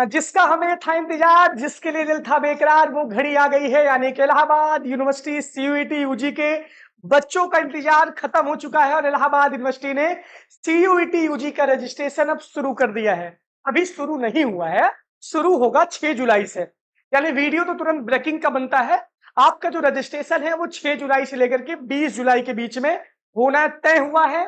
जिसका हमें था इंतजार, जिसके लिए दिल था बेकरार, वो घड़ी आ गई है, यानी कि इलाहाबाद यूनिवर्सिटी सीयूईटी यूजी के बच्चों का इंतजार खत्म हो चुका है और इलाहाबाद यूनिवर्सिटी ने सीयूईटी यूजी का रजिस्ट्रेशन अब शुरू कर दिया है। अभी शुरू नहीं हुआ है, शुरू होगा 6 जुलाई से। यानी वीडियो तो तुरंत ब्रेकिंग का बनता है। आपका जो रजिस्ट्रेशन है वो 6 जुलाई से लेकर के 20 जुलाई के बीच में होना तय हुआ है।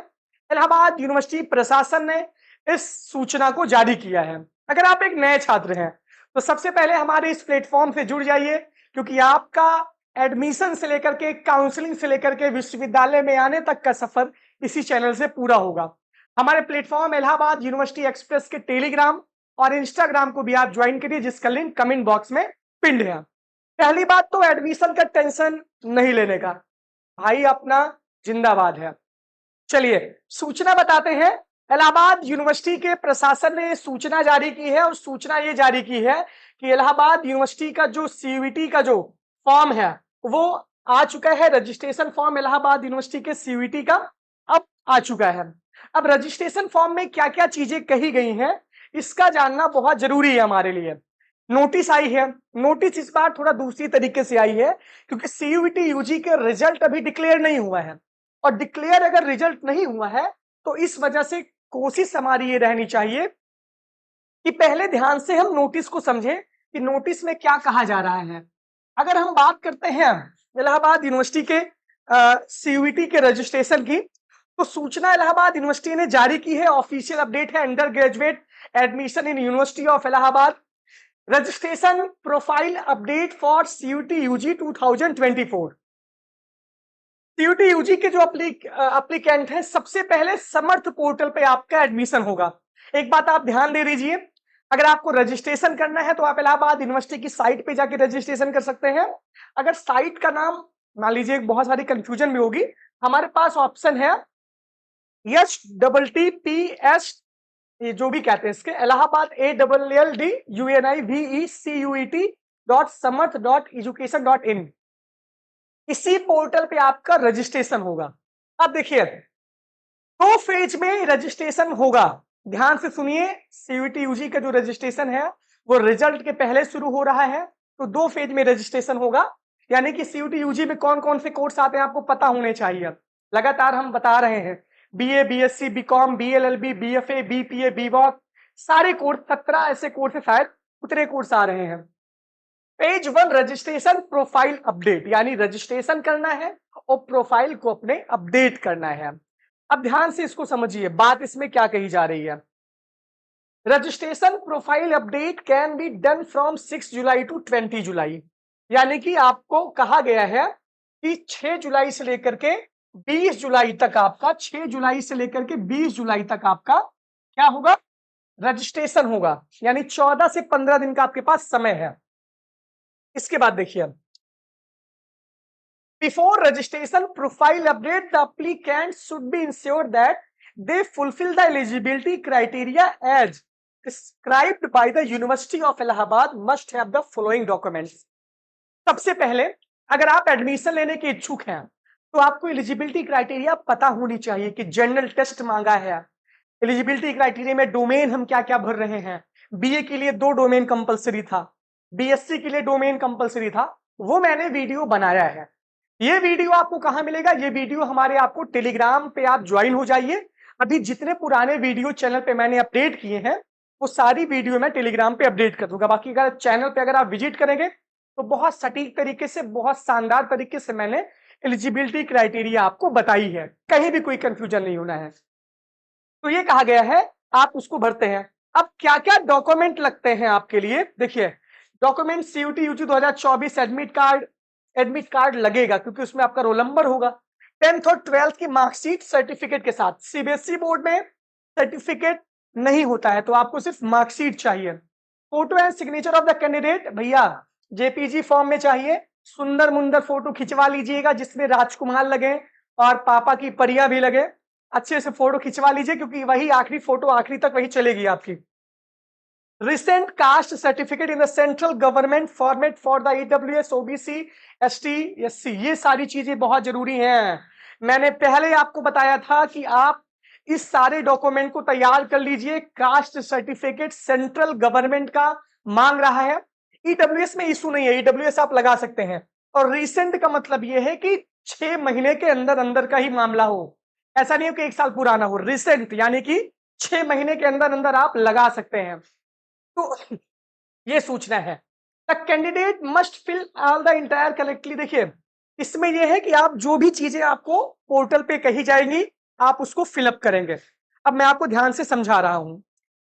इलाहाबाद यूनिवर्सिटी प्रशासन ने इस सूचना को जारी किया है। अगर आप एक नए छात्र हैं तो सबसे पहले हमारे इस प्लेटफॉर्म से जुड़ जाइए, क्योंकि आपका एडमिशन से लेकर के काउंसलिंग से लेकर के विश्वविद्यालय में आने तक का सफर इसी चैनल से पूरा होगा। हमारे प्लेटफॉर्म इलाहाबाद यूनिवर्सिटी एक्सप्रेस के टेलीग्राम और इंस्टाग्राम को भी आप ज्वाइन करिए, जिसका लिंक कमेंट बॉक्स में पिंड है। पहली बात तो एडमिशन का टेंशन नहीं लेने का, भाई अपना जिंदाबाद है। चलिए सूचना बताते हैं। इलाहाबाद यूनिवर्सिटी के प्रशासन ने सूचना जारी की है और सूचना ये जारी की है कि इलाहाबाद यूनिवर्सिटी का जो सीयूईटी का जो फॉर्म है वो आ चुका है। रजिस्ट्रेशन फॉर्म इलाहाबाद यूनिवर्सिटी के सीयूईटी का अब आ चुका है। अब रजिस्ट्रेशन फॉर्म में क्या क्या चीजें कही गई हैं इसका जानना बहुत जरूरी है हमारे लिए। नोटिस आई है, नोटिस इस बार थोड़ा दूसरी तरीके से आई है, क्योंकि सीयूईटी यूजी के रिजल्ट अभी डिक्लेयर नहीं हुआ है, और डिक्लेयर अगर रिजल्ट नहीं हुआ है तो इस वजह से कोशिश हमारी ये रहनी चाहिए कि पहले ध्यान से हम नोटिस को समझें कि नोटिस में क्या कहा जा रहा है। अगर हम बात करते हैं इलाहाबाद यूनिवर्सिटी के सीयूईटी के रजिस्ट्रेशन की, तो सूचना इलाहाबाद यूनिवर्सिटी ने जारी की है। ऑफिशियल अपडेट है, under graduate admission in university of Allahabad registration profile update for CUET UG 2024। CUET UG के जो एप्लीकेंट हैं, सबसे पहले समर्थ पोर्टल पे आपका एडमिशन होगा। एक बात आप ध्यान दे दीजिए, अगर आपको रजिस्ट्रेशन करना है तो आप इलाहाबाद यूनिवर्सिटी की साइट पे जाके रजिस्ट्रेशन कर सकते हैं। अगर साइट का नाम मान लीजिए, बहुत सारी कंफ्यूजन भी होगी, हमारे पास ऑप्शन है HTTPS, ये जो भी कहते हैं इसके, इलाहाबाद ALLDUNIVECUET.समर्थ.education.in, इसी पोर्टल पे आपका रजिस्ट्रेशन होगा। अब देखिए, दो फेज में रजिस्ट्रेशन होगा, ध्यान से सुनिए। सीयूईटी यूजी का जो रजिस्ट्रेशन है वो रिजल्ट के पहले शुरू हो रहा है, तो दो फेज में रजिस्ट्रेशन होगा। यानी कि सीयूईटी यूजी में कौन कौन से कोर्स आते हैं आपको पता होने चाहिए। लगातार हम बता रहे हैं, BA, BSc, BCom, BLLB, BFA, BPA, BVoc, सारे कोर्स, 17 ऐसे कोर्स है, शायद उतने कोर्स आ रहे हैं। पेज 1 रजिस्ट्रेशन प्रोफाइल अपडेट, यानी रजिस्ट्रेशन करना है और प्रोफाइल को अपने अपडेट करना है। अब ध्यान से इसको समझिए, बात इसमें क्या कही जा रही है। Registration profile update can be done from 6 July to 20 July, यानी कि आपको कहा गया है कि 6 जुलाई से लेकर के 20 जुलाई तक आपका, 6 जुलाई से लेकर के 20 जुलाई तक आपका क्या होगा, रजिस्ट्रेशन होगा। यानी 14 से 15 दिन का आपके पास समय है। इसके बाद देखिए, before registration profile update, the applicant should be ensured that they fulfill the eligibility criteria as prescribed by the University of Allahabad, must have the following documents। सबसे पहले अगर आप एडमिशन लेने के इच्छुक हैं तो आपको एलिजिबिलिटी क्राइटेरिया पता होनी चाहिए कि जनरल टेस्ट मांगा है। एलिजिबिलिटी क्राइटेरिया में डोमेन हम क्या क्या भर रहे हैं। बीए के लिए 2 डोमेन कंपलसरी था, बीएससी के लिए डोमेन कंपलसरी था, वो मैंने वीडियो बनाया है। ये वीडियो आपको कहां मिलेगा, ये वीडियो हमारे आपको टेलीग्राम पे आप ज्वाइन हो जाइए। अभी जितने पुराने वीडियो चैनल पे मैंने अपडेट किए हैं वो सारी वीडियो मैं टेलीग्राम पे अपडेट कर दूंगा। बाकी अगर चैनल पे अगर आप विजिट करेंगे तो बहुत सटीक तरीके से, बहुत शानदार तरीके से मैंने एलिजिबिलिटी क्राइटेरिया आपको बताई है, कहीं भी कोई कंफ्यूजन नहीं होना है। तो ये कहा गया है आप उसको भरते हैं। अब क्या क्या डॉक्यूमेंट लगते हैं आपके लिए, देखिए document CUET UG 2024 admit card लगेगा, क्योंकि उसमें आपका रोल नंबर होगा। 10th और 12th की मार्कशीट सर्टिफिकेट के साथ, सीबीएसई बोर्ड में सर्टिफिकेट नहीं होता है तो आपको सिर्फ मार्कशीट चाहिए। Photo and signature of the candidate भैया जेपीजी फॉर्म में चाहिए। सुंदर मुंदर फोटो खिंचवा लीजिएगा जिसमें राजकुमार लगे और पापा की परियां भी लगे, अच्छे से फोटो खिंचवा लीजिए, क्योंकि वही आखिरी फोटो आखिरी तक वही चलेगी आपकी। Recent caste certificate in the central government format for the EWS, OBC, ST, SC, ये सारी चीजें बहुत जरूरी हैं। मैंने पहले आपको बताया था कि आप इस सारे डॉक्यूमेंट को तैयार कर लीजिए। कास्ट सर्टिफिकेट सेंट्रल गवर्नमेंट का मांग रहा है। ईडब्ल्यूएस में इशू नहीं है, ईडब्ल्यूएस आप लगा सकते हैं। और रिसेंट का मतलब यह है कि 6 महीने के अंदर अंदर का ही मामला हो, ऐसा नहीं हो कि 1 साल पुराना हो। रिसेंट यानी कि 6 महीने के अंदर अंदर आप लगा सकते हैं। तो ये सूचना है। The candidate must fill all the entire correctly. देखिए इसमें यह है कि आप जो भी चीजें आपको पोर्टल पे कही जाएंगी आप उसको फिलअप करेंगे। अब मैं आपको ध्यान से समझा रहा हूं।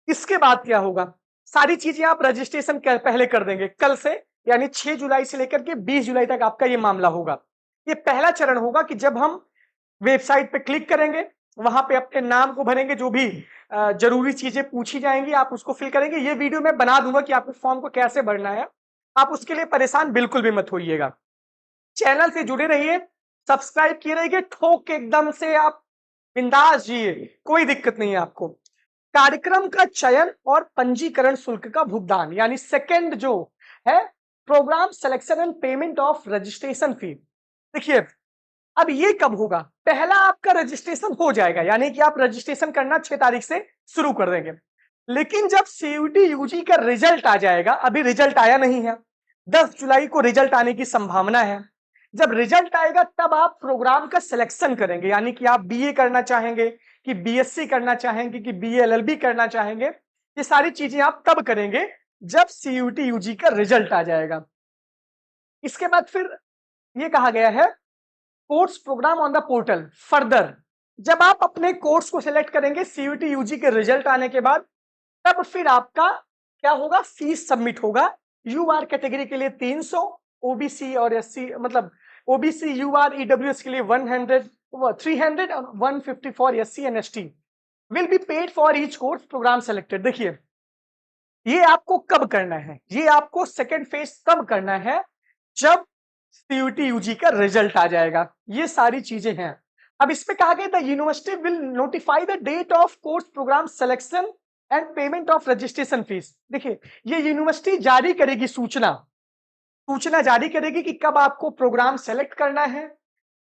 इसके बाद क्या होगा, सारी चीजें आप रजिस्ट्रेशन पहले कर देंगे कल से, यानी 6 जुलाई से लेकर के 20 जुलाई तक आपका ये मामला होगा। ये पहला चरण होगा कि जब हम वेबसाइट पे क्लिक करेंगे, वहां पे अपने नाम को भरेंगे, जो भी जरूरी चीजें पूछी जाएंगी आप उसको फिल करेंगे। ये वीडियो मैं बना दूंगा कि आपको फॉर्म को कैसे भरना है, आप उसके लिए परेशान बिल्कुल भी मत होइएगा। चैनल से जुड़े रहिए, सब्सक्राइब किए रहिए, ठोक के एकदम से आप बिंदास जिए, कोई दिक्कत नहीं है आपको। कार्यक्रम का चयन और पंजीकरण शुल्क का भुगतान, यानी सेकंड जो है program selection and payment of registration fee. देखिए अब ये कब होगा, पहला आपका रजिस्ट्रेशन हो जाएगा, यानी कि आप रजिस्ट्रेशन करना 6 तारीख से शुरू कर देंगे। लेकिन जब सीयूटी यूजी का रिजल्ट आ जाएगा, अभी रिजल्ट आया नहीं है, 10 जुलाई को रिजल्ट आने की संभावना है। जब रिजल्ट आएगा तब आप प्रोग्राम का सिलेक्शन करेंगे, यानी कि आप बीए करना चाहेंगे कि बीएससी करना चाहेंगे कि बीए एलएलबी करना चाहेंगे। ये सारी चीजें आप तब करेंगे जब सीयूटी यूजी का रिजल्ट आ जाएगा। इसके बाद फिर ये कहा गया है course program on the portal further. जब आप अपने कोर्स को सिलेक्ट करेंगे सीयूटी यूजी के रिजल्ट आने के बाद, तब फिर आपका क्या होगा, फीस सबमिट होगा। यूआर कैटेगरी के लिए 300, ओबीसी और एससी मतलब ओबीसी यूआर ईडब्ल्यूएस के लिए 100, 300 और 150 for SC and ST will be paid for each course program selected. देखिए ये आपको कब करना है, ये आपको सेकेंड फेज तब करना है जब सीयूटी यूजी का रिजल्ट आ जाएगा। ये सारी चीजें हैं। अब इसमें कहा गया the university will notify the date of course program selection and payment of registration fees. देखिए ये यूनिवर्सिटी जारी करेगी सूचना जारी करेगी कि कब आपको प्रोग्राम सेलेक्ट करना है,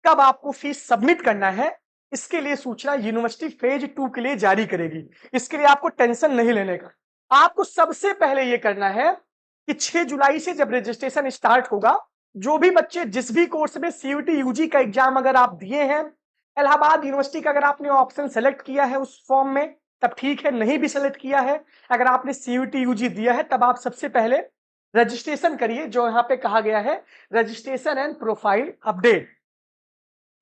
कब आपको फीस सबमिट करना है। इसके लिए सूचना यूनिवर्सिटी फेज 2 के लिए जारी करेगी। इसके लिए आपको टेंशन नहीं लेने का। आपको सबसे पहले यह करना है कि 6 जुलाई से जब रजिस्ट्रेशन स्टार्ट होगा, जो भी बच्चे जिस भी कोर्स में सीयूटी यूजी का एग्जाम अगर आप दिए हैं, इलाहाबाद यूनिवर्सिटी का अगर आपने ऑप्शन सेलेक्ट किया है उस फॉर्म में तब ठीक है, नहीं भी सेलेक्ट किया है, अगर आपने सीयूटी यूजी दिया है तब आप सबसे पहले रजिस्ट्रेशन करिए। जो यहाँ पे कहा गया है रजिस्ट्रेशन एंड प्रोफाइल अपडेट।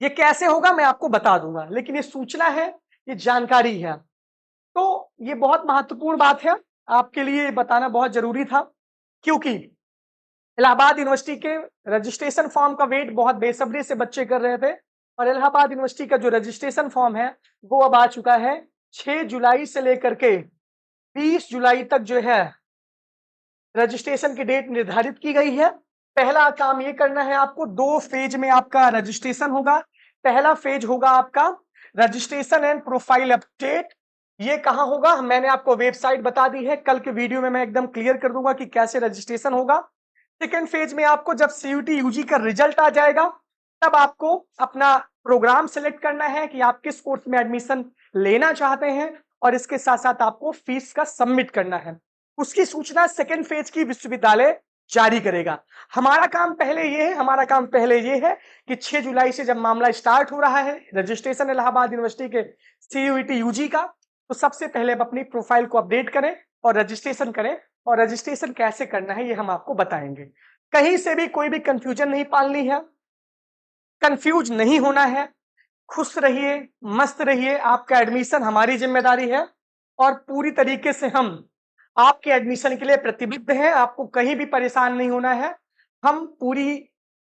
ये कैसे होगा मैं आपको बता दूंगा, लेकिन ये सूचना है, ये जानकारी है, तो ये बहुत महत्वपूर्ण बात है, आपके लिए बताना बहुत जरूरी था। क्योंकि इलाहाबाद यूनिवर्सिटी के रजिस्ट्रेशन फॉर्म का वेट बहुत बेसब्री से बच्चे कर रहे थे, और इलाहाबाद यूनिवर्सिटी का जो रजिस्ट्रेशन फॉर्म है वो अब आ चुका है। 6 जुलाई से लेकर के 20 जुलाई तक जो है रजिस्ट्रेशन की डेट निर्धारित की गई है। पहला काम ये करना है आपको, 2 फेज में आपका रजिस्ट्रेशन होगा। पहला फेज होगा आपका रजिस्ट्रेशन एंड प्रोफाइल अपडेट। ये कहां होगा, मैंने आपको वेबसाइट बता दी है, कल के वीडियो में मैं एकदम क्लियर कर दूंगा कि कैसे रजिस्ट्रेशन होगा। सेकेंड फेज में आपको जब सीयूटी यूजी का रिजल्ट आ जाएगा तब आपको अपना प्रोग्राम सेलेक्ट करना है कि आप किस कोर्स में एडमिशन लेना चाहते हैं, और इसके साथ साथ आपको फीस का सबमिट करना है। उसकी सूचना सेकेंड फेज की विश्वविद्यालय जारी करेगा। हमारा काम पहले ये है कि 6 जुलाई से जब मामला स्टार्ट हो रहा है रजिस्ट्रेशन इलाहाबाद यूनिवर्सिटी के सीयूटी यूजी का, तो सबसे पहले आप अपनी प्रोफाइल को अपडेट करें और रजिस्ट्रेशन करें। और रजिस्ट्रेशन कैसे करना है ये हम आपको बताएंगे। कहीं से भी कोई भी कंफ्यूजन नहीं पालनी है, कंफ्यूज नहीं होना है, खुश रहिए, मस्त रहिए। आपका एडमिशन हमारी जिम्मेदारी है और पूरी तरीके से हम आपके एडमिशन के लिए प्रतिबद्ध हैं। आपको कहीं भी परेशान नहीं होना है। हम पूरी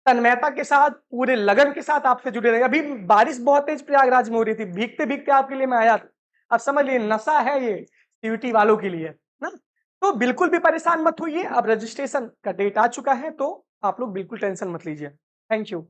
तन्मयता के साथ, पूरे लगन के साथ आपसे जुड़े रहेंगे। अभी बारिश बहुत तेज प्रयागराज में हो रही थी, भीगते भीगते आपके लिए मैं आया था। अब समझ लिए नशा है ये सीयूटी वालों के लिए ना, तो बिल्कुल भी परेशान मत होइए। अब रजिस्ट्रेशन का डेट आ चुका है तो आप लोग बिल्कुल टेंशन मत लीजिए। Thank you.